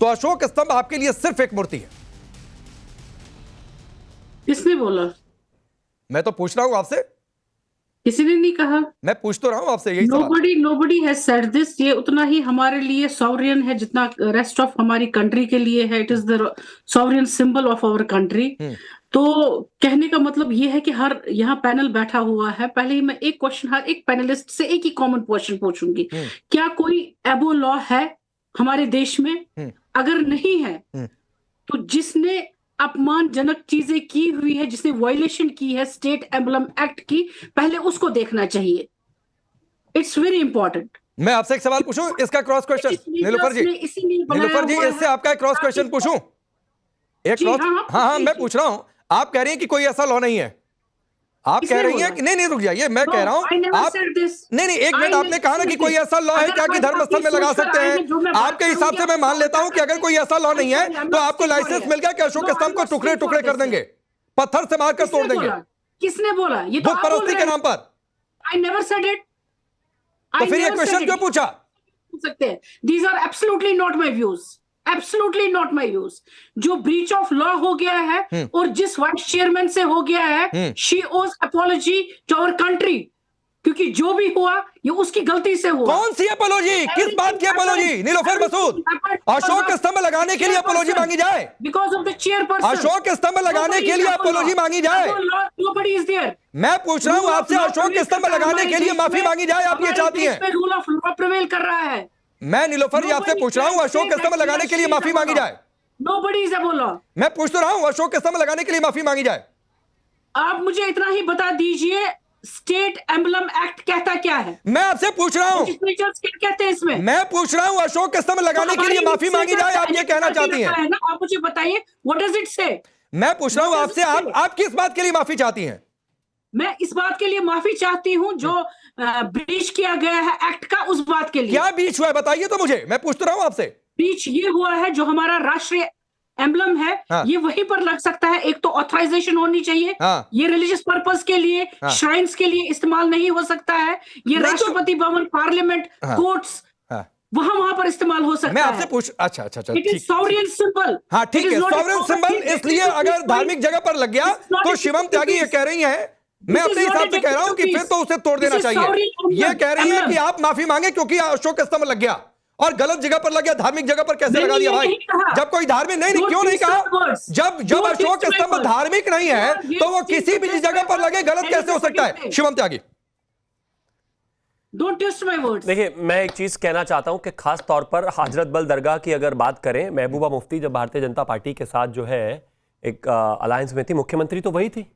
तो अशोक स्तंभ आपके लिए सिर्फ एक मूर्ति है। किसने बोला? मैं तो पूछ रहा हूं आपसे, किसी ने नहीं कहा। मैं पूछ तो रहा हूं आपसे यही सवाल। Nobody has said this. ये उतना ही हमारे लिए सॉवरियन है जितना रेस्ट ऑफ हमारी कंट्री के लिए है। It is the sovereign symbol of our country. तो कहने का मतलब ये है कि हर यहाँ पैनल बैठा हुआ है। पहले ही मैं एक क्वेश्चन हर एक पैनलिस्ट से एक ही कॉमन क्वेश्चन पूछूंगी, क्या कोई एबो लॉ है हमारे देश में? अगर नहीं है तो जिसने अपमानजनक चीजें की हुई है, जिसने वायलेशन की है स्टेट एम्बलम एक्ट की, पहले उसको देखना चाहिए। It's very important. मैं आपसे एक सवाल पूछूं, इसका क्रॉस क्वेश्चन नीलोफर जी, नीलोफर जी, इससे आपका एक क्रॉस क्वेश्चन पूछूं? एक क्रॉस, हाँ, मैं पूछ रहा हूं। आप कह रही हैं कि कोई ऐसा लॉ नहीं है। आप कह रही हैं कि नहीं रुक जाइए, मैं कह रहा हूं आप नहीं, एक मिनट, आपने कहा ना कि कोई ऐसा लॉ है क्या कि धर्मस्थल में लगा सकते हैं। आपके हिसाब से मैं मान लेता हूं कि अगर कोई ऐसा लॉ नहीं है तो आपको लाइसेंस मिल गया कि अशोक स्तंभ को टुकड़े टुकड़े कर देंगे, पत्थर से मारकर तोड़ देंगे। किसने बोला? ये तो बुत परस्ती के नाम पर। I never said it. तो फिर ये क्वेश्चन क्यों पूछा? सकते हैं, these are absolutely not my views, absolutely not my views. जो ब्रीच ऑफ लॉ हो गया है और जिस वाइस चेयरमैन से हो गया है, शी ओज अपॉलॉजी टू आवर कंट्री, क्योंकि जो भी हुआ ये उसकी गलती से हुआ। कौन सी अपॉलॉजी? किस बात की अपॉलॉजी? नीलोफर मसूद, अशोक स्तंभ लगाने के लिए अपॉलॉजी मांगी जाए? Because of the chairperson. Ashok स्तंभ लगाने के लिए अपॉलॉजी मांगी जाए? Nobody is there. मैं पूछ रहा हूं आपसे, अशोक स्तंभ लगाने के लिए माफी मांगी जाए? आप ये चाहती हैं? रूल ऑफ लॉ प्रिवेल कर रहा है। मैं नीलोफर जी आपसे पूछ रहा हूं, अशोक स्तंभ लगाने के लिए माफी मांगी जाए? Nobody is above law. मैं पूछ तो रहा हूं, अशोक स्तंभ लगाने के लिए माफी मांगी जाए? आप मुझे इतना ही बता दीजिए, स्टेट एम्बलम एक्ट कहता क्या है? मैं आपसे पूछ रहा हूं, क्या कहते हैं इसमें? मैं पूछ रहा हूं, अशोक स्तंभ लगाने के लिए माफी मांगी जाए, आप ये कहना चाहती हैं? आप मुझे बताइए, व्हाट डज इट से? मैं पूछ रहा हूं आपसे, आप किस बात के लिए माफी चाहती हैं? मैं इस बात के लिए माफी चाहती हूं जो ब्रीच किया गया है एक्ट का, उस बात के लिए। क्या बीच हुआ है बताइए तो मुझे, मैं पूछ तो रहा हूं आपसे। ब्रीच ये हुआ है जो हमारा राष्ट्रीय एम्बलम है, ये वहीं पर लग सकता है। एक तो ऑथराइजेशन होनी चाहिए। ये रिलीजियस पर्पस के लिए, श्राइन्स के लिए इस्तेमाल नहीं हो सकता है। ये राष्ट्रपति भवन, पार्लियामेंट, कोर्ट्स, वहां पर इस्तेमाल हो सकता है। मैं आपसे पूछ, अच्छा, इट इज सॉवरियन सिंबल। हाँ ठीक है, सॉवरियन सिंबल इसलिए अगर धार्मिक जगह पर लग गया तो शिवम त्यागी ये कह रही हैं, मैं अपने हिसाब से कह रहा हूं कि फिर तो उसे तोड़ देना चाहिए। ये कह रही है कि आप माफी मांगे क्योंकि अशोक स्तंभ लग गया और गलत जगह पर लग गया, धार्मिक जगह पर कैसे लगा दिया भाई? जब कोई धार्मिक नहीं, क्यों नहीं कहा? जब अशोक स्तंभ धार्मिक नहीं है तो वो किसी भी जगह पर लगे, गलत कैसे हो सकता है? शिवम त्यागी, डोंट ट्विस्ट माय वर्ड्स। देखिए, मैं एक चीज कहना चाहता हूं कि खास तौर पर हजरत बल दरगाह की अगर बात करें, महबूबा मुफ्ती जब भारतीय जनता पार्टी के साथ जो है एक अलायंस में थी, मुख्यमंत्री तो वही थी।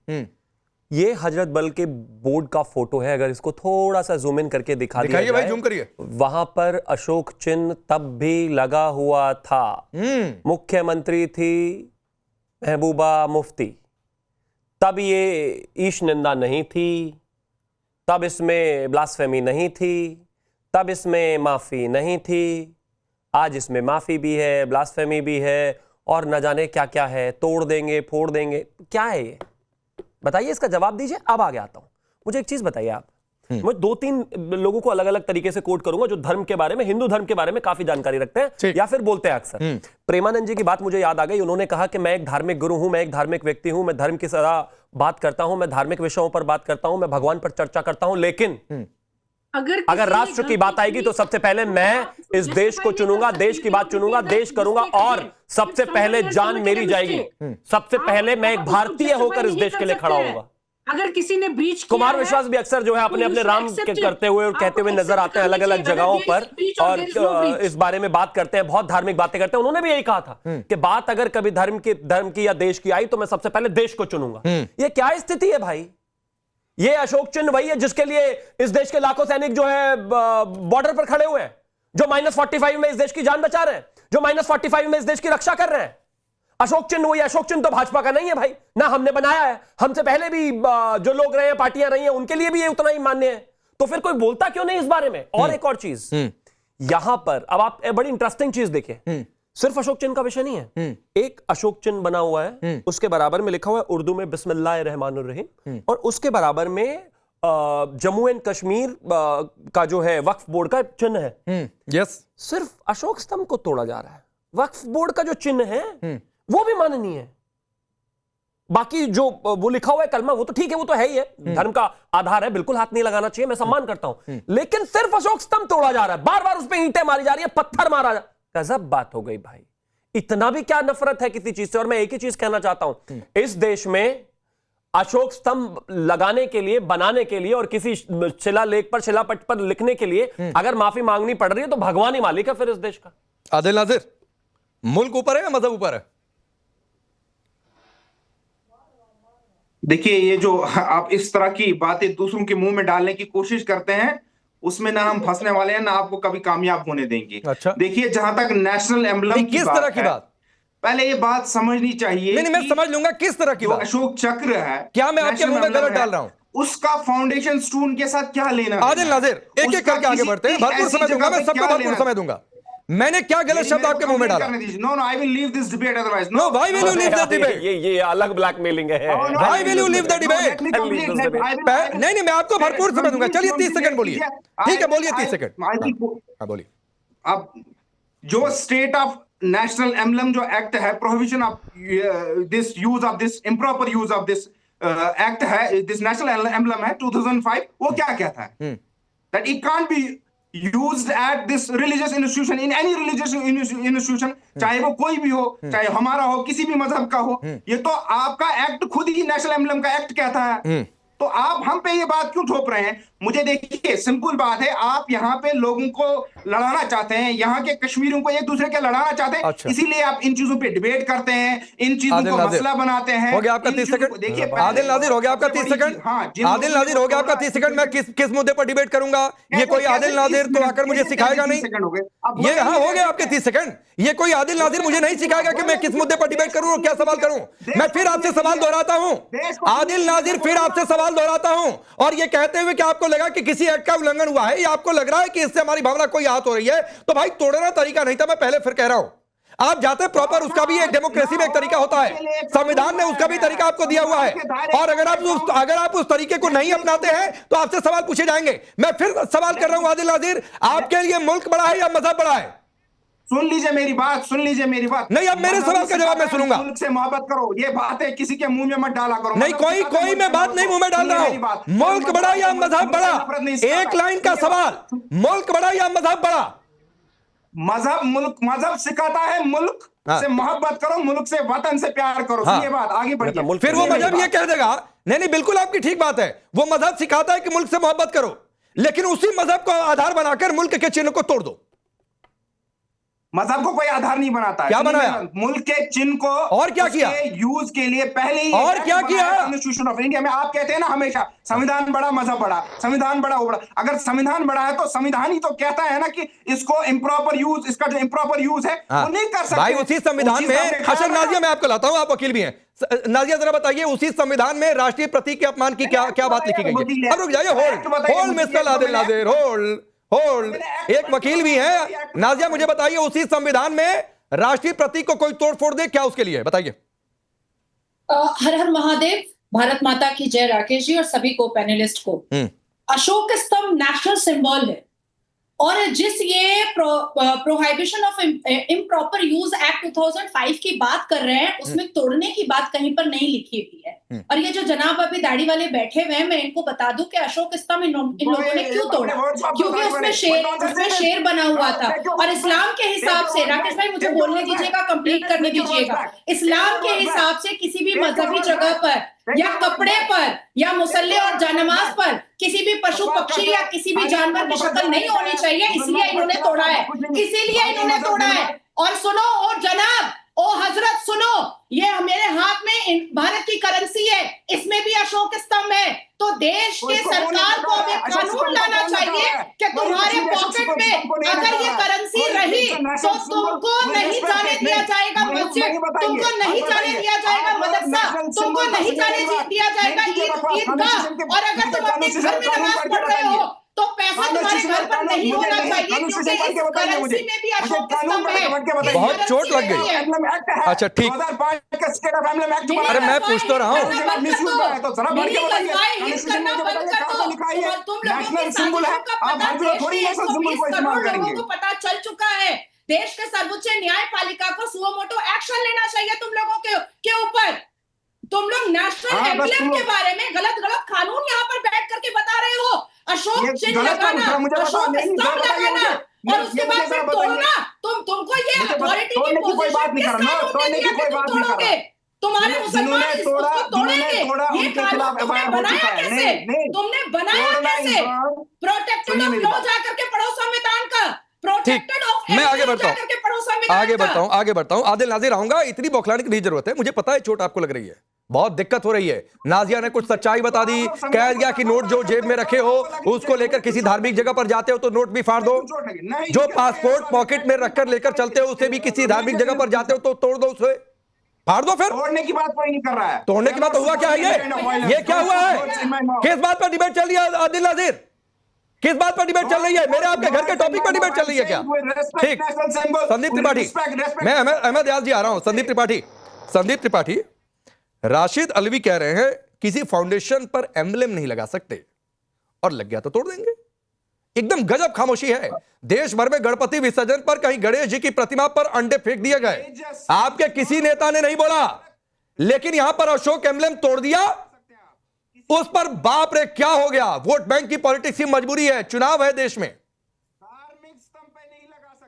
ये हजरत बल के बोर्ड का फोटो है, अगर इसको थोड़ा सा जूम इन करके दिखा दिया जाए, भाई जूम करिए। वहां पर अशोक चिन्ह तब भी लगा हुआ था। मुख्यमंत्री थी महबूबा मुफ्ती, तब ये ईश निंदा नहीं थी, तब इसमें ब्लास्फेमी नहीं थी, तब इसमें माफी नहीं थी। आज इसमें माफी भी है, ब्लास्फेमी भी है और न जाने क्या क्या है। तोड़ देंगे, फोड़ देंगे, क्या है ये? बताइए, इसका जवाब दीजिए। अब आगे आता हूं, मुझे एक चीज बताइए आप। मैं 2-3 लोगों को अलग अलग तरीके से कोट करूंगा जो धर्म के बारे में, हिंदू धर्म के बारे में काफी जानकारी रखते हैं या फिर बोलते हैं अक्सर। प्रेमानंद जी की बात मुझे याद आ गई। उन्होंने कहा कि मैं एक धार्मिक गुरु हूं, मैं एक धार्मिक व्यक्ति हूं, मैं धर्म की सदा बात करता हूं, मैं धार्मिक विषयों पर बात करता हूं, मैं भगवान पर चर्चा करता हूं, लेकिन अगर राष्ट्र की बात आएगी तो सबसे पहले मैं इस देश को चुनूंगा, देश की बात चुनूंगा, देश करूंगा और सबसे पहले जान मेरी जाएगी। सबसे पहले मैं एक भारतीय होकर इस देश के लिए खड़ा होऊंगा। अगर किसी ने ब्रीच किया, कुमार विश्वास भी अक्सर जो है अपने अपने राम के करते हुए और कहते हुए नजर आते हैं अलग अलग जगहों पर और इस बारे में बात करते हैं, बहुत धार्मिक बातें करते हैं। उन्होंने भी यही कहा था कि बात अगर कभी धर्म की या देश की आई तो मैं सबसे पहले देश को चुनूंगा। ये क्या स्थिति है भाई? ये अशोक चिन्ह वही है जिसके लिए इस देश के लाखों सैनिक जो है बॉर्डर पर खड़े हुए हैं, जो -45 में इस देश की जान बचा रहे हैं, जो -45 में इस देश की रक्षा कर रहे हैं। अशोक चिन्ह वही, अशोक चिन्ह तो भाजपा का नहीं है भाई, ना हमने बनाया है। हमसे पहले भी जो लोग रहे हैं, पार्टियां रही हैं, उनके लिए भी ये उतना ही मान्य है। तो फिर कोई बोलता क्यों नहीं इस बारे में? और एक और चीज यहां पर, अब आप बड़ी इंटरेस्टिंग चीज देखिए, सिर्फ अशोक चिन्ह का विषय नहीं है। एक अशोक चिन्ह बना हुआ है, उसके बराबर में लिखा हुआ है उर्दू में बिस्मिल्लाह रहमानुर रहीम, और उसके बराबर में जम्मू एंड कश्मीर का जो है वक्फ बोर्ड का चिन्ह है। यस, सिर्फ अशोक स्तंभ को तोड़ा जा रहा है। वक्फ बोर्ड का जो चिन्ह है वो भी माननीय है। बाकी जो वो लिखा हुआ है कलमा, वो तो ठीक है, वो तो है ही है, धर्म का आधार है, बिल्कुल हाथ नहीं लगाना चाहिए, मैं सम्मान करता हूं। लेकिन सिर्फ अशोक स्तंभ तोड़ा जा रहा है, बार बार उस पर ईंटें मारी जा रही है, पत्थर मारा जा, गजब बात हो गई भाई। इतना भी क्या नफरत है किसी चीज से। और मैं एक ही चीज कहना चाहता हूं, इस देश में अशोक स्तंभ लगाने के लिए, बनाने के लिए और किसी शिलालेख पर, शिलापट पर लिखने के लिए अगर माफी मांगनी पड़ रही है तो भगवान ही मालिक है फिर इस देश का। आदिल नाजिर, मुल्क ऊपर है या मजहब ऊपर है? देखिए, ये जो आप इस तरह की बातें दूसरों के मुंह में डालने की कोशिश करते हैं, उसमें ना हम फंसने वाले हैं, ना आपको कभी कामयाब होने देंगे। अच्छा, देखिए, जहां तक नेशनल एम्बलम की किस तरह की बात, पहले ये बात समझनी चाहिए। नहीं, मैं समझ लूंगा किस तरह की बात। अशोक चक्र है, क्या मैं आपके मुंह में गलत डाल रहा हूं? उसका फाउंडेशन स्टोन के साथ क्या लेना? आदिल नाजिर, एक एक करके आगे बढ़ते हैं, भरपूर समय दूंगा मैं सबको, भरपूर समय दूंगा। मैंने क्या गलत शब्द आपके मुंह में डाला? No no, I will leave this debate otherwise. No, why will you leave the debate? ये अलग ब्लैकमेलिंग है। Why will you leave the debate? नहीं, मैं आपको भरपूर समय दूंगा। चलिए 30 सेकंड बोलिए। ठीक है, बोलिए 30 सेकंड। हाँ, बोलिए। अब जो स्टेट ऑफ नेशनल एम्बलम जो एक्ट है, prohibition of this use of this improper use of this act है, दिस नेशनल एम्बलम है 2005, वो क्या कहता है? That it can't be used at this religious institution, in any religious institution, चाहे वो कोई भी हो, चाहे हमारा हो, किसी भी मजहब का हो। ये तो आपका एक्ट खुद ही नेशनल एम्बलम का एक्ट कहता है। तो आप हम पे ये बात क्यों थोप रहे हैं? मुझे देखिए, सिंपल बात है, आप यहाँ पे लोगों को लड़ाना चाहते हैं, यहाँ के कश्मीरियों को एक दूसरे के लड़ाना चाहते हैं। अच्छा। इसीलिए आप इन चीजों पे डिबेट करते हैं, इन चीजों को मसला बनाते हैं। हो गया आपका 30 सेकंड। देखिए, आदिल नाजिर, हो गया आपका 30 सेकंड। आदिल नाजिर, हो गया आपका 30 सेकंड। मैं किस मुद्दे पर डिबेट करूंगा? ये कोई आदिल नाजिर तो आकर मुझे सिखाएगा नहीं। ये हाँ, हो गया आपके 30 सेकंड। ये कोई आदिल नाजिर मुझे नहीं सिखाएगा कि मैं किस मुद्दे पर डिबेट करूं और क्या सवाल करूं। मैं फिर आपसे सवाल दोहराता हूं, आदिल नाजिर, फिर आपसे सवाल दोहराता हूं, और ये कहते हुए कि आपको लगा कि किसी एक्ट का उल्लंघन हुआ है, या आपको लग रहा है कि इससे हमारी भावना कोई आहत हो रही है, तो भाई तोड़ना तरीका नहीं था। मैं पहले फिर कह रहा हूं, आप जाते प्रॉपर, उसका भी एक डेमोक्रेसी में एक तरीका होता है, संविधान ने उसका भी तरीका आपको दिया हुआ है, और अगर आप उस तरीके को नहीं अपनाते हैं तो आपसे सवाल पूछे जाएंगे। मैं फिर सवाल कर रहा हूं आदिल नाजिर, आपके लिए मुल्क बड़ा है या मजहब बड़ा है? सुन लीजिए मेरी बात, सुन लीजिए मेरी बात। नहीं, अब मेरे सवाल का जवाब मैं सुनूंगा। मुल्क से मोहब्बत करो, ये बात है, किसी के मुंह में मत डाला करो। नहीं, कोई मैं बात नहीं मुंह में डाल रहा हूं। मुल्क बड़ा या मजहब बड़ा? एक लाइन का सवाल, मुल्क बड़ा या मजहब बड़ा? मजहब सिखाता है मुल्क से मोहब्बत करो, मुल्क से, वतन से प्यार करो। ये बात आगे बढ़िए। फिर वो मजहब ये कह देगा, नहीं, बिल्कुल आपकी ठीक बात है, वो मजहब सिखाता है कि मुल्क से मोहब्बत करो, लेकिन उसी मजहब को आधार बनाकर मुल्क के चिन्ह को तोड़ दो। मजहब को कोई आधार नहीं बनाता है। क्या बनाया? मुल्क के चिन्ह को और क्या किया? यूज के लिए पहले ही और क्या किया? कॉन्स्टिट्यूशन ऑफ इंडिया में आप कहते हैं ना हमेशा, संविधान बड़ा मजहब बड़ा, संविधान बड़ा वो बड़ा। अगर संविधान बड़ा है तो संविधान ही तो कहता है ना कि इसको इम्प्रॉपर यूज, इसका जो इम्प्रॉपर यूज है वो नहीं कर सकते भाई। उसी संविधान में, अच्छा नाजिया, मैं आपको लाता हूं, आप वकील भी हैं, नाजिया जरा बताइए, उसी संविधान में राष्ट्रीय प्रतीक के अपमान की क्या बात लिखी गई है? अब रुक जाइए, होल्ड मिस्टर आदिल नाजिर, होल्ड। एक वकील भी है, नाजिया मुझे बताइए, उसी संविधान में राष्ट्रीय प्रतीक को कोई तोड़ फोड़ दे, क्या उसके लिए बताइए? हर हर महादेव, भारत माता की जय। राकेश जी और सभी को, पैनलिस्ट को, अशोक स्तंभ नेशनल सिंबल है, और जिस ये prohibition of improper use act 2005 की बात कर रहे हैं, उसमें तोड़ने की बात कहीं पर नहीं लिखी हुई है। और ये जो जनाब अभी दाढ़ी वाले बैठे हुए हैं, मैं इनको बता दूं कि अशोक स्तंभ इन लोगों ने क्यों तोड़ा, क्योंकि उसमें शेर बना हुआ था। और इस्लाम के हिसाब से, राकेश भाई मुझे बोलने दीजिएगा, कंप्लीट करने दीजिएगा, इस्लाम के हिसाब से किसी भी मजहबी जगह पर या कपड़े पर या मुसल्ले और जानमाज पर किसी भी पशु पक्षी या किसी भी जानवर की शक्ल नहीं होनी चाहिए, इसलिए इन्होंने तोड़ा है, इसीलिए इन्होंने तोड़ा है। और सुनो, और जनाब, ओ हजरत सुनो, ये मेरे हाथ में भारत की करेंसी है, इसमें भी अशोक स्तंभ है। तो देश के सरकार को अब एक कानून लाना चाहिए कि तुम्हारे पॉकेट में अगर ये करेंसी रही तो तुमको नहीं जाने दिया जाएगा मस्जिद, तुमको नहीं जाने दिया जाएगा मदरसा, तुमको नहीं जाने दिया जाएगा ईदगाह। और अगर तुम अपने घर में नमाज पढ़ रहे हो तो पैसा तुम्हारे घर पर नहीं होना चाहिए, क्योंकि इस करेंसी में भी अशोक स्तंभ है। बहुत चोट लग गई। अच्छा ठीक, अरे मैं पूछ तो रहा हूँ। पता चल चुका है देश के सर्वोच्च न्यायपालिका को सुओ मोटो एक्शन लेना चाहिए तुम लोगों के ऊपर। तुम लोग नेशनल एम्बलम के बारे में गलत कानून यहाँ पर बैठ करके बता रहे हो। अशोक चिन्ह लगाना, अशोक स्तंभ लगाना और उसके बाद फिर तोड़ना, तुमको ये अथॉरिटी की पोजीशन किस कानून ने दिया कि तुम तोड़ोगे? तुम्हारे मुसलमान इसको तोड़ेंगे। ये कानून तुमने बनाया कैसे? तुमने बनाया कैसे? प्रोटेक्टेड ऑफ लॉ जाकर के पढ़ो संविधान का। प्रोटेक्टेड ऑफ मैं आगे बढ़ता हूं। आदिल नाजिर आऊंगा, इतनी बौखलाने की नहीं जरूरत है, मुझे पता है चोट आपको लग रही है, बहुत दिक्कत हो रही है। नाजिया ने कुछ सच्चाई बता दी, कह दिया कि नोट जो जेब में रखे हो उसको लेकर किसी धार्मिक जगह पर जाते हो तो नोट भी फाड़ दो, जो पासपोर्ट पॉकेट में रखकर लेकर चलते हो उसे भी किसी धार्मिक जगह पर जाते हो तो तोड़ दो, उसे फाड़ दो। फिर तोड़ने की बात कोई नहीं कर रहा है। तोड़ने की बात हुआ क्या है? ये क्या हुआ है? किस बात पर डिबेट चल रही है आदिल नाजिर? किस बात पर डिबेट चल रही है? मेरे आपके घर के टॉपिक पर डिबेट चल रही है क्या? ठीक, संदीप त्रिपाठी, मैं अहमद याद जी आ रहा हूं। संदीप त्रिपाठी, राशिद अलवी कह रहे हैं किसी फाउंडेशन पर एम्बलम नहीं लगा सकते, और लग गया तो तोड़ देंगे। एकदम गजब खामोशी है। देश भर में गणपति विसर्जन पर कहीं गणेश जी की प्रतिमा पर अंडे फेंक दिए गए, आपके किसी नेता ने नहीं बोला, लेकिन यहां पर अशोक एम्बलम तोड़ दिया, उस पर बाप रे क्या हो गया। वोट बैंक की पॉलिटिक्स की मजबूरी है, चुनाव है देश में।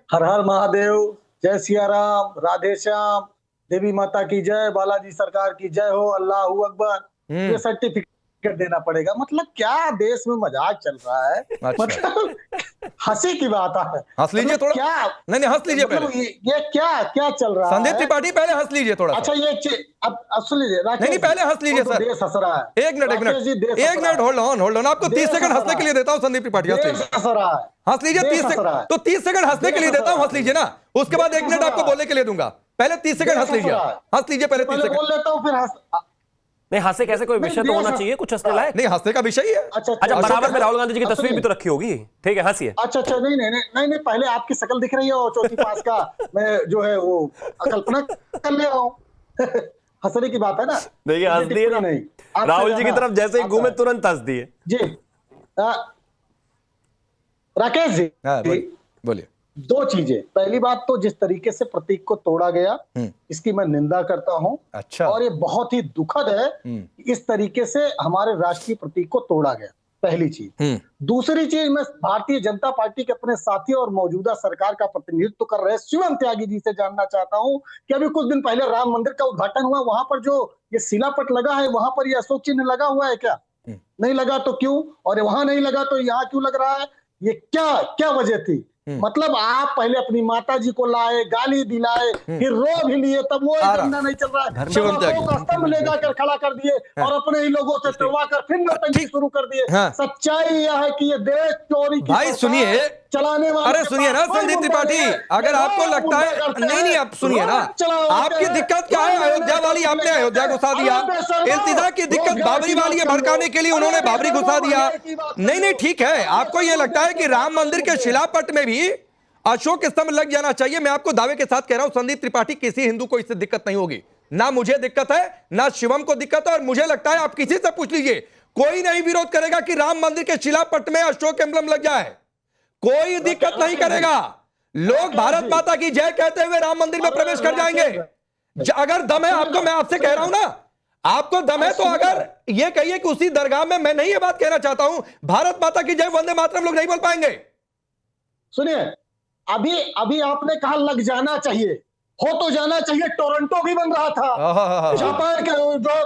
हर हर महादेव, जय सिया राम, राधे श्याम, देवी माता की जय, बालाजी सरकार की जय हो, अल्लाहू अकबर। ये सर्टिफिकेट देना पड़ेगा। मतलब क्या देश में मजाक चल रहा है। अच्छा। मतलब हंसी की बात है। हंस लीजिए मतलब थोड़ा। क्या नहीं हंस लीजिए मतलब पहले। ये क्या चल रहा है? संदीप त्रिपाठी पहले हंस लीजिए थोड़ा। अच्छा ये अब सुन लीजिए, नहीं पहले हंस लीजिए सर। देश हंस रहा है। एक मिनट होल्ड ऑन। आपको 30 सेकंड हंसने के लिए देता हूं संदीप त्रिपाठी। हंस लीजिए 30 सेकंड, तो 30 सेकंड हंसने के लिए देता हूं, हंस लीजिए ना। उसके बाद 1 मिनट आपको बोलने के लिए दूंगा। पहले 30 सेकंड हंस लीजिए पहले 30 सेकंड बोल लेता हूँ, फिर नहीं, हंसे कैसे? कोई विषय तो होना चाहिए कुछ हंसने लायक। नहीं, हंसने का विषय ही है। अच्छा, बराबर में राहुल गांधी जी की तस्वीर भी तो रखी होगी। ठीक है, हंसिए। अच्छा, नहीं, पहले आपकी शक्ल दिख रही है और चौथी पास का मैं जो है वो कल्पना कर ले रहा हूँ। हंसने की बात है ना। देखिए हंस दिए ना, राहुल जी की तरफ जैसे ही घूमे तुरंत हंस दिए जी। राकेश जी बोलिए। 2 चीजें। पहली बात तो जिस तरीके से प्रतीक को तोड़ा गया, इसकी मैं निंदा करता हूं। अच्छा। और ये बहुत ही दुखद है कि इस तरीके से हमारे राष्ट्रीय प्रतीक को तोड़ा गया, पहली चीज। दूसरी चीज, मैं भारतीय जनता पार्टी के अपने साथी और मौजूदा सरकार का प्रतिनिधित्व कर रहे शिवम त्यागी जी से जानना चाहता हूं कि अभी कुछ दिन पहले राम मंदिर का उद्घाटन हुआ, वहां पर जो ये शिलापट लगा है, वहां पर ये अशोक चिन्ह लगा हुआ है क्या? नहीं लगा तो क्यों? और वहां नहीं लगा तो यहाँ क्यों लग रहा है? ये क्या वजह थी? मतलब आप पहले अपनी माता जी को लाए, गाली दिलाए, फिर रो भी लिए, तब वो धंधा नहीं चल रहा है। स्तंभ ले जाकर खड़ा कर दिए और अपने ही लोगों से तोड़वा कर फिर नौटंकी शुरू कर दिए। सच्चाई यह है कि ये देश चोरी की भाई सुनिए, चलाने वाले, अरे सुनिए ना संदीप त्रिपाठी, अगर आपको लगता है नहीं आप सुनिए ना, आपकी दिक्कत क्या है? अयोध्या वाली आपने अयोध्या घुसा दिया, इल्तिजा की दिक्कत बाबरी वाली है, भड़काने के लिए उन्होंने बाबरी घुसा दिया। नहीं ठीक है, आपको यह लगता है कि राम मंदिर के शिलापट में भी अशोक स्तंभ लग जाना चाहिए। मैं आपको दावे के साथ कह रहा हूं संदीप त्रिपाठी, किसी हिंदू को इससे दिक्कत नहीं होगी, ना मुझे दिक्कत है, ना शिवम को दिक्कत है। और मुझे लगता है आप किसी से पूछ लीजिए, कोई नहीं विरोध करेगा कि राम मंदिर के शिलापट में अशोक एम्बलम लग जाए, कोई दिक्कत नहीं करेगा। लोग भारत माता की जय कहते हुए राम मंदिर में प्रवेश कर जाएंगे। अगर दम है आपको, मैं आपसे कह रहा हूं ना, आपको दम है तो अगर ये कहिए कि उसी दरगाह में, मैं नहीं ये बात कहना चाहता हूं, भारत माता की जय वंदे मातरम लोग नहीं बोल पाएंगे। सुनिए, अभी आपने कहा लग जाना चाहिए, हो तो जाना चाहिए। टोरंटो भी बन रहा था, जापान के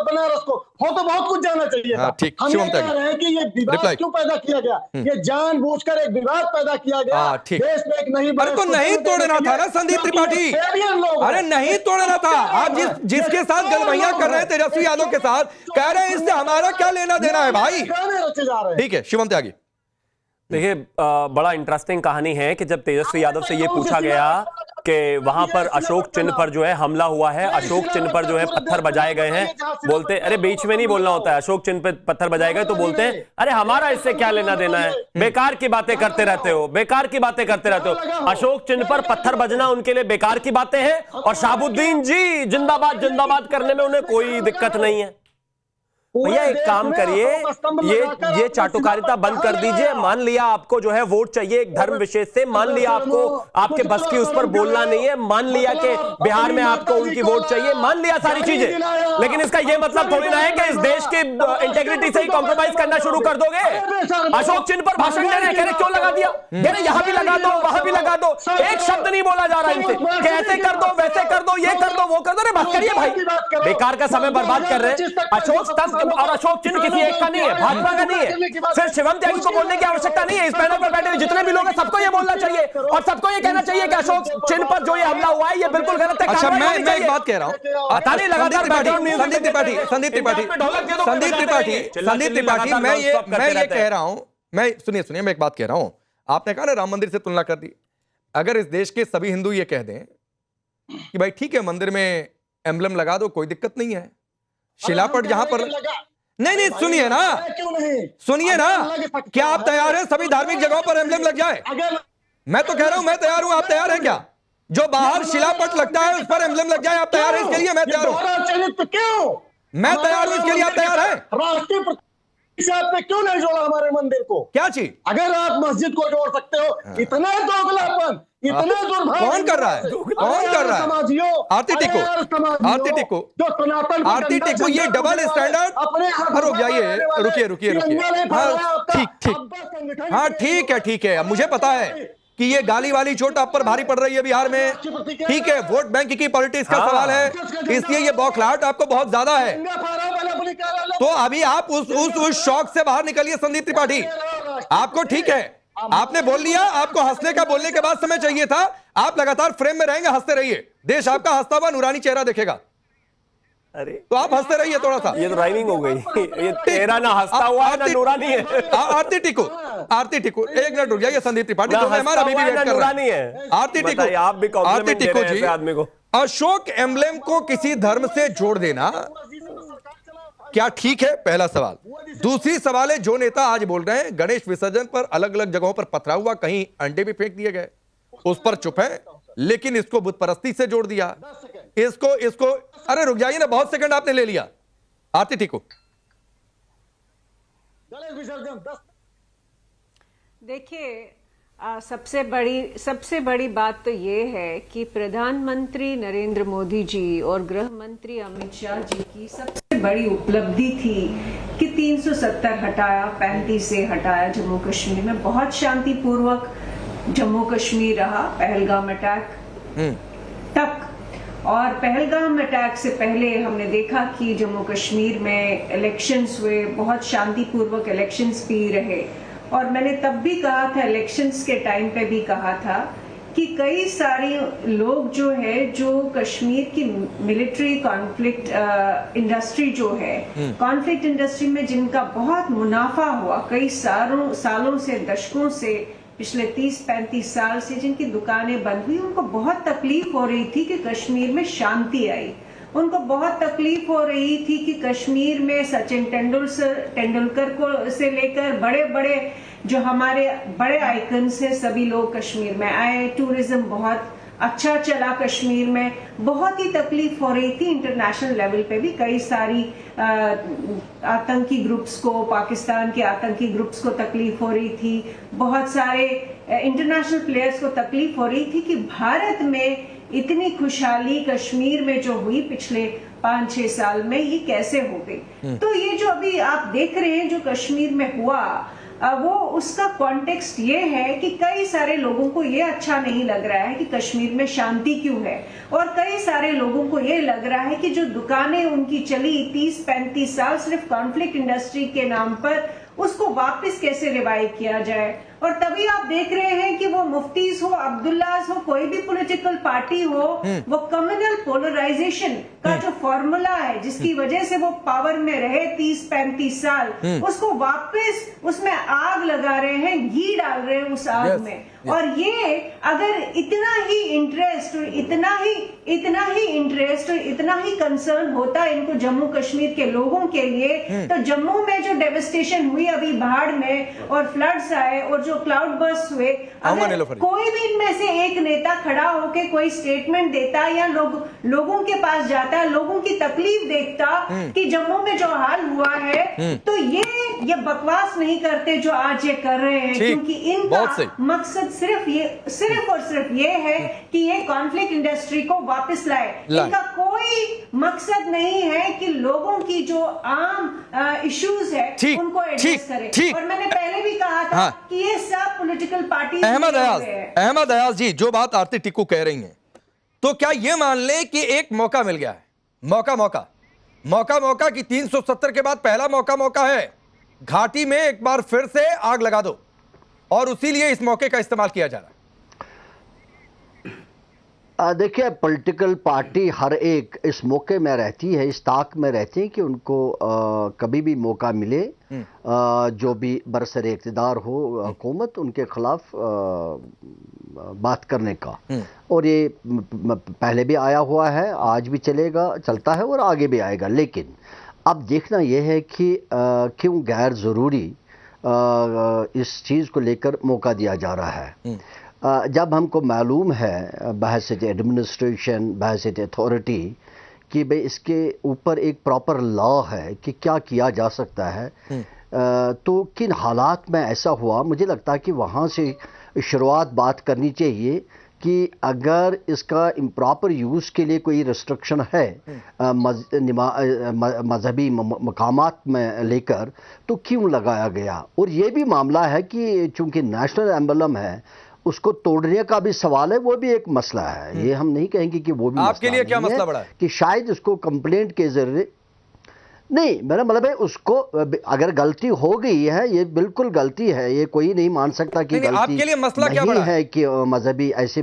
बनारस को, हो तो बहुत कुछ जाना चाहिए था। हम ये कह रहे हैं कि ये विवाद क्यों पैदा किया गया? ये जानबूझकर एक विवाद पैदा किया गया। देश में एक नहीं, अरे तो नहीं तोड़ना था ना संदीप त्रिपाठी, अरे नहीं तोड़ना था। आप जिसके साथ गलबैया कर रहे हैं तेजस्वी यादव के साथ, कह रहे हैं इससे हमारा क्या लेना देना है भाई। ठीक है शिवम त्यागी, देखिए बड़ा इंटरेस्टिंग कहानी है कि जब तेजस्वी यादव से ये पूछा गया कि वहां पर अशोक चिन्ह पर जो है हमला हुआ है, अशोक चिन्ह पर जो है पत्थर बजाए गए हैं, बोलते अरे बीच में नहीं बोलना होता है, अशोक चिन्ह पे पत्थर बजाए गए तो बोलते हैं अरे हमारा इससे क्या लेना देना है, बेकार की बातें करते रहते हो, बेकार की बातें करते रहते हो। अशोक चिन्ह पर पत्थर बजना उनके लिए बेकार की बातें हैं और शहाबुद्दीन जी जिंदाबाद जिंदाबाद करने में उन्हें कोई दिक्कत नहीं है। भैया एक काम करिए, ये चाटुकारिता बंद कर दीजिए। मान लिया आपको जो है वोट चाहिए एक धर्म विशेष से, मान लिया आपको आपके बस की उस पर बोलना नहीं है, मान लिया कि बिहार में आपको उनकी वोट चाहिए, मान लिया सारी चीजें, लेकिन इसका ये मतलब थोड़ी ना है कि इस देश की इंटेग्रिटी से ही कॉम्प्रोमाइज करना शुरू कर दोगे। अशोक चिन्ह पर भाषण दे रहे, कह रहे क्यों लगा दिया, कह रहे यहां भी लगा दो वहां भी लगा दो, एक शब्द नहीं बोला जा रहा इनसे कि ऐसे कर दो वैसे कर दो ये कर दो वो कर दो। अरे बात करिए भाई, बेकार का समय बर्बाद कर रहे हैं। अशोक स्तंभ और अशोक चिन्ह किसी एक का नहीं है, भाजपा का नहीं है, फिर शिवम त्यागी को बोलने की आवश्यकता नहीं है। इस पैनल पर बैठे जितने भी लोग हैं सबको ये बोलना चाहिए और सबको ये कहना चाहिए कि अशोक चिन्ह पर जो ये हमला हुआ है ये बिल्कुल गलत है। अच्छा मैं एक बात कह रहा हूं, पता नहीं लगातार संदीप त्रिपाठी मैं ये कह रहा हूं, मैं सुनिए मैं एक बात कह रहा हूं। आपने कहा ना राम मंदिर से तुलना कर दी, अगर इस देश के सभी हिंदू ये कह दें कि भाई ठीक है मंदिर में एम्बलम लगा दो कोई दिक्कत नहीं है, शिलापट जहां पर नहीं सुनिए ना, सुनिए ना, क्या आप तैयार हैं सभी धार्मिक जगहों पर एम्बलम लग जाए? मैं तो कह रहा हूं मैं तैयार हूं, आप तैयार हैं क्या? जो बाहर शिलापट लगता है उस पर एम्बलम लग जाए, आप तैयार हैं इसके लिए? मैं तैयार हूं, मैं तैयार हूं इसके लिए, आप तैयार हैं? राष्ट्रीय आपने क्यों नहीं जोड़ा हमारे मंदिर को? क्या चीज? अगर आप मस्जिद को जोड़ सकते हो, इतना दोगलापन, इतना दुर्भाग्य कौन कर रहा है? कौन कर रहा है? आरती टिको जो सनातन आरती टिको ये डबल स्टैंडर्ड अपने रुकिए हाँ ठीक है, मुझे पता है कि ये गाली वाली चोट आप पर भारी पड़ रही है बिहार में, ठीक है, वोट बैंक की पॉलिटिक्स का सवाल है, इसलिए ये बौखलाहट आपको बहुत ज्यादा है। तो अभी आप उस शौक से बाहर निकलिए संदीप त्रिपाठी, आपको ठीक है, आपने बोल लिया, आपको हंसने का बोलने के बाद समय चाहिए था, आप लगातार फ्रेम में रहेंगे, हंसते रहिए, देश आपका हंसता हुआ नूरानी चेहरा देखेगा। अरे तो आप हंसते रहिए थोड़ा सा, ये तो राइमिंग हो गई, ये तेरा ना हंसता हुआ है ना नूरानी है। आरती टिको एक मिनट रुक जाइए संदीप त्रिपाठी, तो हमारा अभी भी वेट कर रहा है। आरती टिको, आप भी कॉम्प्लीमेंट दे रहे हैं आदमी को। अशोक एम्बलेम को किसी धर्म से जोड़ देना क्या ठीक है? पहला सवाल। दूसरी सवाल है, जो नेता आज बोल रहे हैं गणेश विसर्जन पर अलग अलग जगहों पर पथराव हुआ, कहीं अंडे भी फेंक दिए गए, उस पर चुप है, लेकिन इसको बुत परस्ती से जोड़ दिया, इसको अरे रुक जाइए ना, बहुत सेकंड आपने ले लिया। आरती टिको, देखिए सबसे बड़ी बात तो ये है कि प्रधानमंत्री नरेंद्र मोदी जी और गृह मंत्री अमित शाह जी की सबसे बड़ी उपलब्धि थी कि 370 हटाया, 35 से हटाया जम्मू कश्मीर में। बहुत शांतिपूर्वक जम्मू कश्मीर रहा पहलगाम अटैक तक, और पहलगाम अटैक से पहले हमने देखा कि जम्मू कश्मीर में इलेक्शंस हुए, बहुत शांतिपूर्वक इलेक्शंस भी रहे। और मैंने तब भी कहा था, इलेक्शंस के टाइम पे भी कहा था कि कई सारे लोग जो है, जो कश्मीर की मिलिट्री कॉन्फ्लिक्ट इंडस्ट्री जो है, कॉन्फ्लिक्ट इंडस्ट्री में जिनका बहुत मुनाफा हुआ कई सालों से, दशकों से, पिछले 30-35 साल से जिनकी दुकानें बंद हुई, उनको बहुत तकलीफ हो रही थी कि कश्मीर में शांति आई। उनको बहुत तकलीफ हो रही थी कि कश्मीर में सचिन तेंदुलकर को से लेकर बड़े बड़े जो हमारे बड़े आइकन्स हैं, सभी लोग कश्मीर में आए, टूरिज्म बहुत अच्छा चला कश्मीर में, बहुत ही तकलीफ हो रही थी। इंटरनेशनल लेवल पे भी कई सारी आतंकी ग्रुप्स को, पाकिस्तान के आतंकी ग्रुप्स को तकलीफ हो रही थी, बहुत सारे इंटरनेशनल प्लेयर्स को तकलीफ हो रही थी कि भारत में इतनी खुशहाली कश्मीर में जो हुई पिछले 5-6 साल में, ये कैसे हो गई। तो ये जो अभी आप देख रहे हैं जो कश्मीर में हुआ, वो उसका कॉन्टेक्स्ट ये है कि कई सारे लोगों को ये अच्छा नहीं लग रहा है कि कश्मीर में शांति क्यों है, और कई सारे लोगों को ये लग रहा है कि जो दुकानें उनकी चली 30-35 साल सिर्फ कॉन्फ्लिक्ट इंडस्ट्री के नाम पर, उसको वापस कैसे रिवाइव किया जाए। और तभी आप देख रहे हैं कि वो मुफ्तीज हो, अब्दुल्लाज हो, कोई भी पॉलिटिकल पार्टी हो, वो कम्युनल पोलराइजेशन का जो फॉर्मूला है जिसकी वजह से वो पावर में रहे 30-35 साल, उसको वापस उसमें आग लगा रहे हैं, घी डाल रहे हैं उस आग में, और ये अगर इतना ही इंटरेस्ट और इतना ही इंटरेस्ट और इतना ही कंसर्न होता इनको जम्मू कश्मीर के लोगों के लिए, तो जम्मू में जो डेवस्टेशन हुई अभी बाढ़ में और फ्लड्स आए और जो क्लाउड बर्स्ट हुए, अगर कोई भी इनमें से एक नेता खड़ा होके कोई स्टेटमेंट देता या लोगों के पास जाता, लोगों की तकलीफ देखता कि जम्मू में जो हाल हुआ है, तो ये बकवास नहीं करते जो आज ये कर रहे हैं, क्योंकि इनका मकसद सिर्फ और सिर्फ ये है कि ये कॉन्फ्लिक्ट इंडस्ट्री को वापस लाए। इनका कोई मकसद नहीं है कि लोगों की जो आम इश्यूज है उनको एड्रेस करे। और मैंने पहले भी कहा था कि ये सब पॉलिटिकल पार्टी। अहमद अयाज जी, जो बात आरती टिक्कू कह रही हैं, तो क्या ये मान ले कि एक मौका मिल गया है, मौका कि 370 के बाद पहला मौका है, घाटी में एक बार फिर से आग लगा दो, और उसी लिए इस मौके का इस्तेमाल किया जा रहा है? देखिए, पॉलिटिकल पार्टी हर एक इस मौके में रहती है, इस ताक में रहती है कि उनको कभी भी मौका मिले, जो भी बरसर इक़्तिदार हो हुकूमत, उनके खिलाफ बात करने का। और ये पहले भी आया हुआ है, आज भी चलता है और आगे भी आएगा। लेकिन अब देखना यह है कि क्यों गैर ज़रूरी इस चीज़ को लेकर मौका दिया जा रहा है। जब हमको मालूम है बहैसियत एडमिनिस्ट्रेशन, बहैसियत अथॉरिटी, कि भाई इसके ऊपर एक प्रॉपर लॉ है कि क्या किया जा सकता है, तो किन हालात में ऐसा हुआ, मुझे लगता है कि वहाँ से शुरुआत बात करनी चाहिए कि अगर इसका इम्प्रॉपर यूज़ के लिए कोई रिस्ट्रिक्शन है मजहबी मकामात में लेकर, तो क्यों लगाया गया। और ये भी मामला है कि चूँकि नेशनल एम्बलम है, उसको तोड़ने का भी सवाल है, वो भी एक मसला है। ये हम नहीं कहेंगे कि वो भी आपके लिए क्या मसला बड़ा है कि शायद उसको कंप्लेंट के जरिए नहीं, मेरा मतलब है उसको अगर गलती हो गई है, ये बिल्कुल गलती है, ये कोई नहीं मान सकता कि गलती आपके लिए मसला क्या बड़ा है कि मजहबी ऐसे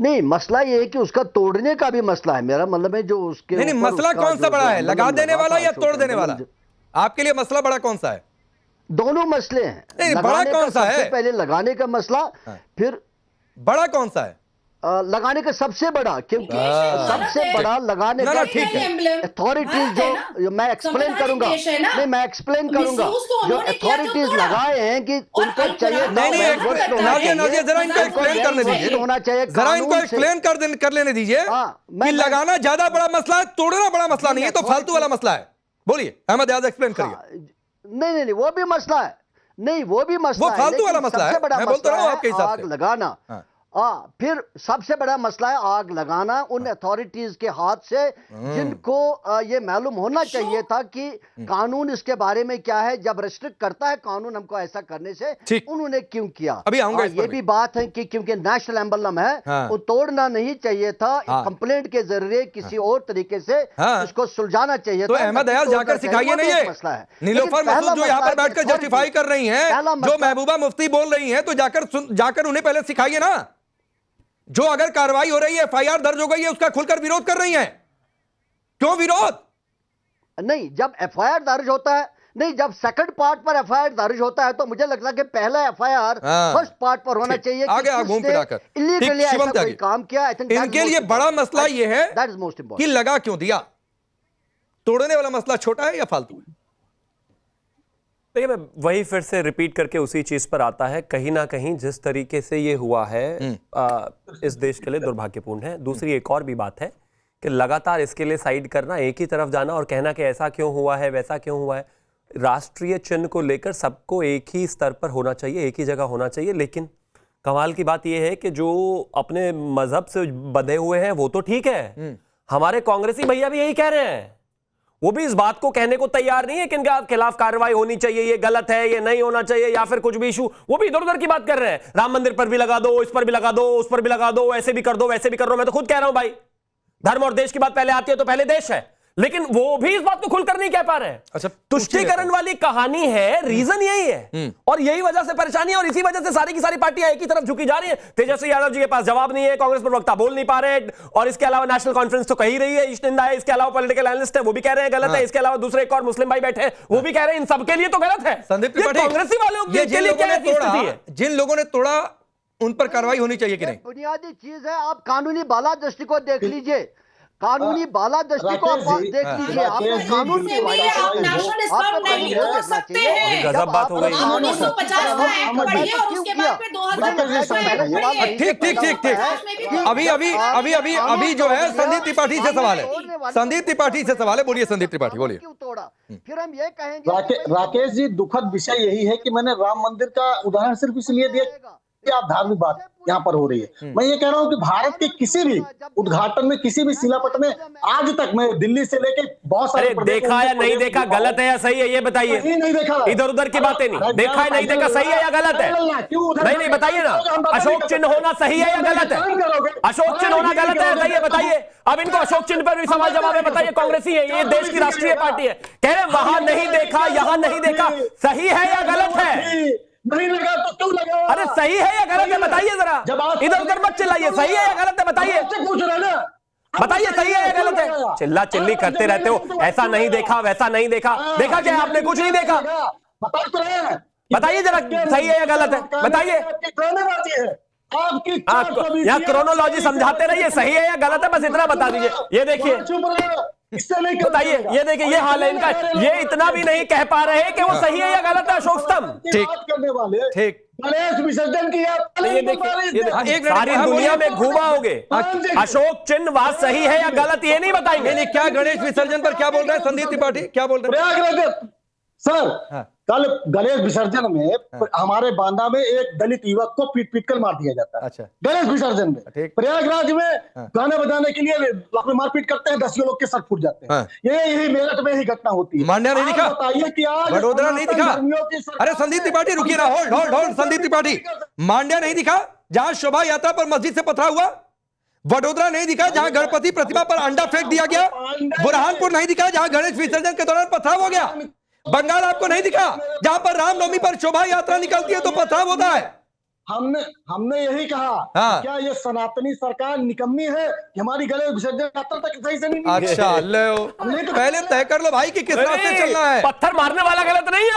नहीं। मसला ये है कि उसका तोड़ने का भी मसला है। मेरा मतलब है जो उसके नहीं, मसला कौन सा बड़ा है, लगा देने वाला या तोड़ देने वाला? आपके लिए मसला बड़ा कौन सा है? दोनों मसले हैं। बड़ा कौन सा है? पहले लगाने का मसला, फिर बड़ा कौन सा है? लगाने का सबसे बड़ा, क्योंकि सबसे बड़ा लगाने का अथॉरिटीज जो मैं एक्सप्लेन करूंगा, नहीं मैं एक्सप्लेन करूंगा, जो अथॉरिटीज लगाए हैं कि उनको चाहिए, नाजिया जरा इनको एक्सप्लेन करने दीजिए, होना चाहिए, जरा इनको एक्सप्लेन कर लेने दीजिए कि लगाना ज्यादा बड़ा मसला है, तोड़ना बड़ा मसला नहीं है, तो फालतू वाला मसला है। बोलिए अहमद अयाज, एक्सप्लेन करिए। नहीं, वो भी मसला है, नहीं वो भी मसला है, वो फालतू वाला मसला है, मैं बोलता रहा हूं आपके हिसाब से। आग लगाना, फिर सबसे बड़ा मसला है आग लगाना उन अथॉरिटीज के हाथ से जिनको ये मालूम होना चाहिए था कि कानून इसके बारे में क्या है। जब रिस्ट्रिक्ट करता है कानून हमको ऐसा करने से, उन्होंने क्यों किया। अभी आऊंगा ये भी बात है कि क्योंकि नेशनल एम्बलम है, वो तोड़ना नहीं चाहिए था, कंप्लेंट के जरिए किसी और तरीके से उसको सुलझाना चाहिए था। तो अहमद अयाज जाकर सिखाइए नहीं है, नीलोफर मसूद जो यहाँ पर बैठकर जस्टिफाई कर रही हैं, जो महबूबा मुफ्ती बोल रही हैं, तो जाकर उन्हें पहले सिखाइए ना। जो अगर कार्रवाई हो रही है, एफआईआर दर्ज हो गई है, उसका खुलकर विरोध कर रही हैं, क्यों विरोध? नहीं, जब एफआईआर दर्ज होता है, नहीं जब सेकंड पार्ट पर एफआईआर दर्ज होता है, तो मुझे लगता है कि पहला एफआईआर फर्स्ट पार्ट पर होना चाहिए। आगे घूम फिराकर इलीगली ऐसा कोई काम किया, इनके लिए बड़ा मसला यह है कि लगा क्यों दिया। तोड़ने वाला मसला छोटा है या फालतू है? देखिए, मैं वही फिर से रिपीट करके उसी चीज पर आता है, कहीं ना कहीं जिस तरीके से ये हुआ है इस देश के लिए दुर्भाग्यपूर्ण है। दूसरी एक और भी बात है कि लगातार इसके लिए साइड करना, एक ही तरफ जाना और कहना कि ऐसा क्यों हुआ है, वैसा क्यों हुआ है। राष्ट्रीय चिन्ह को लेकर सबको एक ही स्तर पर होना चाहिए, एक ही जगह होना चाहिए। लेकिन कमाल की बात यह है कि जो अपने मजहब से बंधे हुए हैं वो तो ठीक है, हमारे कांग्रेसी भैया भी यही कह रहे हैं, वो भी इस बात को कहने को तैयार नहीं है कि इनके खिलाफ कार्रवाई होनी चाहिए, ये गलत है, ये नहीं होना चाहिए, या फिर कुछ भी इशू, वो भी इधर उधर की बात कर रहे हैं। राम मंदिर पर भी लगा दो, इस पर भी लगा दो, उस पर भी लगा दो, ऐसे भी कर दो, वैसे भी कर दो। मैं तो खुद कह रहा हूं भाई, धर्म और देश की बात पहले आती है तो पहले देश है, लेकिन वो भी इस बात को खुलकर नहीं कह पा रहे हैं। अच्छा, तुष्टीकरण वाली कहानी है, रीजन यही है और यही वजह से परेशानी है और इसी वजह से सारी की सारी पार्टियां एक ही तरफ झुकी जा रही है। तेजस्वी यादव जी के पास जवाब नहीं है, कांग्रेस प्रवक्ता बोल नहीं पा रहे, और इसके अलावा नेशनल कॉन्फ्रेंस तो कही रही है ईश निंदा है, इसके अलावा पॉलिटिकल एनालिस्ट है वो भी कह रहे हैं गलत है, इसके अलावा दूसरे एक और मुस्लिम भाई बैठे हैं वो भी कह रहे हैं इन सबके लिए तो गलत है। संदीप त्रिपाठी, कांग्रेसी वालों के लिए क्या स्थिति है? जिन लोगों ने तोड़ा उन पर कार्रवाई होनी चाहिए कि नहीं? बुनियादी चीज है, आप कानूनी बालादस्ती को देख लीजिए, कानूनी बालादस्ती को आप देख लीजिए, आप कानून की गजब बात हो गई। ठीक। अभी जो है संदीप त्रिपाठी से सवाल है, संदीप त्रिपाठी से सवाल है, बोलिए संदीप त्रिपाठी बोलिए। क्यों तोड़ा? फिर हम ये कहेंगे राकेश जी, दुखद विषय यही है कि मैंने राम मंदिर का उदाहरण सिर्फ इसलिए दिया कि आप धार्मिक बात यहाँ पर हो रही है। मैं ये कह रहा हूँ कि भारत के किसी भी उद्घाटन में, किसी भी शिलापट में आज तक मैं दिल्ली से लेके बहुत सारे देखा या नहीं देखा, गलत है या सही है, ये बताइए। नहीं देखा, इधर उधर की बातें नहीं, देखा है नहीं देखा, सही है या गलत है? नहीं बताइए ना, अशोक चिन्ह होना सही है या गलत है? अशोक चिन्ह होना गलत है सही है बताइए। अब इनको अशोक चिन्ह पर भी सवाल जवाब है, बताइए। कांग्रेसी है, ये देश की राष्ट्रीय पार्टी है, कह रहे वहां नहीं देखा यहाँ नहीं देखा, सही है या गलत है? नहीं लगा तो क्यों लगा? अरे सही है या गलत है बताइए जरा, इधर उधर मत चिल्लाइए, सही है या गलत है बताइए, पूछ रहे ना, बताइए सही है या गलत है? चिल्ला चिल्ली करते रहते हो, ऐसा नहीं देखा वैसा नहीं देखा, देखा क्या आपने? कुछ नहीं देखा, बता तो रहे हैं, बताइए जरा सही है या गलत है बताइए। यहाँ क्रोनोलॉजी समझाते रहिए, सही है या गलत है बस इतना बता दीजिए। ये देखिए, बताइए, ये देखिए, ये हाल है इनका, ये इतना भी नहीं कह पा रहे कि वो सही है या गलत है। अशोक स्तंभ ठीक, गणेश विसर्जन किया, ये देखिए, सारी दुनिया में घूमा होगे, अशोक चिन्ह वहां सही है या गलत ये नहीं बताएंगे। नहीं, क्या गणेश विसर्जन पर क्या बोल रहे हैं संदीप त्रिपाठी, क्या बोल रहे हैं? प्रयागराज सर, कल गणेश विसर्जन में हमारे बांदा में एक दलित युवक को पीट कर मार दिया जाता है। अच्छा, गणेश विसर्जन में प्रयागराज में गाने बजाने के लिए मारपीट करते हैं, 10 लोग के सर फूट जाते हैं। यही मेरठ में ही घटना होती है। मांड्या नहीं दिखा, बताइए कि आज वडोदरा नहीं दिखा? अरे संदीप त्रिपाठी रुकिए ना, होल्ड संदीप त्रिपाठी, मांड्या नहीं दिखा जहां शोभा यात्रा पर मस्जिद से पथरा हुआ? वडोदरा नहीं दिखा जहां गणपति प्रतिमा पर अंडा फेंक दिया गया? बुरहानपुर नहीं दिखा जहां गणेश विसर्जन के दौरान पथराव हो गया? बंगाल आपको नहीं दिखा जहां पर रामनवमी पर शोभा यात्रा निकलती है तो पथराव होता है? हमने यही कहा, क्या ये सनातनी सरकार निकम्मी है कि हमारी गणेश विसर्जन यात्रा तक सही से नहीं? अच्छा, लो पहले तय कर लो भाई कि किस रास्ते चलना है। पत्थर मारने वाला गलत नहीं है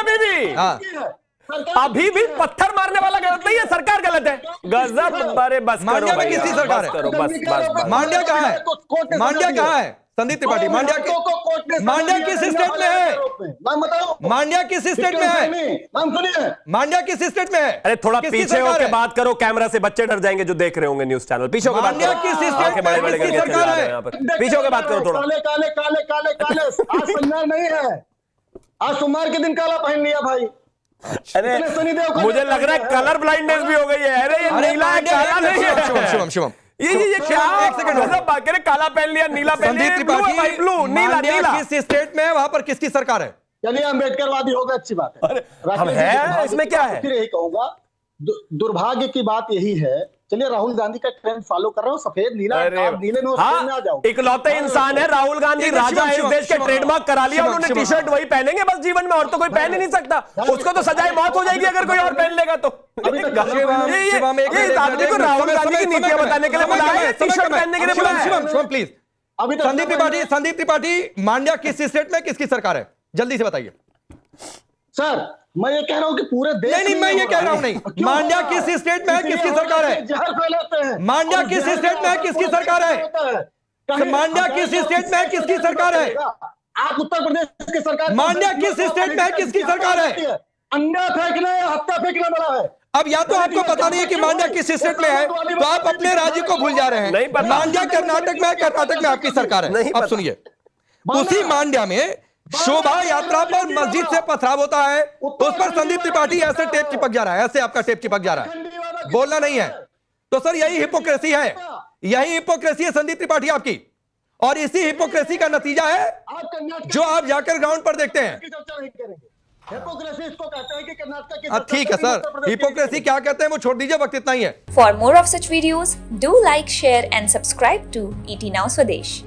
अभी भी पत्थर मारने वाला गलत नहीं है, सरकार गलत है। गजब, अरे बस मांड्या में किसकी सरकार है? बस मांड्या कहाँ है? मांड्या कहाँ है संदीप त्रिपाठी? मांड्या किस स्टेट में है? मांड्या किस स्टेट में है? मांड्या किस स्टेट में है? अरे थोड़ा पीछे होकर बात करो, कैमरा से बच्चे डर जाएंगे जो देख रहे होंगे न्यूज चैनल। पीछे होकर बात करो, किस स्टेट में किसकी सरकार है? पीछे होकर बात करो थोड़ा। काले आज संज्ञान नहीं है, आज सोमवार के दिन काला पहन लिया भाई। अरे मुझे लग रहा है कलर ब्लाइंडनेस भी हो गई है। अरे ये नीला है, काला नहीं है। शिवम ये क्या? एक सेकंड, काला पहन लिया, नीला पहन लिया, ब्लू, नीला। किस स्टेट में है, वहां पर किसकी सरकार है? चलिए अम्बेडकरवादी होगा, अच्छी बात है। हम है, इसमें क्या है? फिर यही कहूंगा, दुर्भाग्य की बात यही है। चलिए राहुल गांधी का ट्रेंड फॉलो कर रहा हूँ, सफेद नीला नीले में आ जाओ। इकलौते इंसान है राहुल गांधी, राजा है इस देश के, ट्रेडमार्क करा लिया उन्होंने, टी शर्ट वही पहनेंगे बस जीवन में, और तो कोई पहन ही नहीं सकता। उसको तो सजाए मौत हो जाएगी अगर कोई और पहन लेगा तो। आदमी को राहुल गांधी की नीतियां बताने के लिए बुलाया, टी शर्ट पहनने के लिए बुलाया। प्लीज संदीप त्रिपाठी, मांड्या किस स्टेट में किसकी सरकार है? जल्दी से बताइए सर। मैं ये कह रहा हूँ कि पूरे देश नहीं, मैं ये कह रहा हूँ नहीं, मांड्या किस स्टेट में है, किसकी सरकार है? जहर फैलाते हैं। मांड्या किस स्टेट में है, किसकी सरकार है? मांड्या किस स्टेट में है, किसकी सरकार है? आप उत्तर प्रदेश की सरकार। मांड्या किस स्टेट में है, किसकी सरकार है? अंडा फेंकना है, हत्या फेंकना बड़ा है। अब या तो आपको पता नहीं है कि मांड्या किस स्टेट में है, तो आप अपने राज्य को भूल जा रहे हैं। मांड्या कर्नाटक में है, कर्नाटक में आपकी सरकार है। अब सुनिए, उसी मांड्या में शोभा यात्रा पर मस्जिद से पथराव होता है, तो उस पर संदीप त्रिपाठी ऐसे टेप चिपक जा रहा है, ऐसे आपका टेप चिपक जा रहा है, बोलना नहीं है। तो सर यही हिपोक्रेसी है, यही हिपोक्रेसी है संदीप त्रिपाठी आपकी, और इसी हिपोक्रेसी का नतीजा है जो आप जाकर ग्राउंड पर देखते हैं। हिपोक्रेसी इसको कहते हैं कि कर्नाटक की। ठीक है सर, हिपोक्रेसी क्या कहते हैं वो छोड़ दीजिए, वक्त इतना ही है। For more of such videos, do like, share and subscribe to ET Now Swadesh.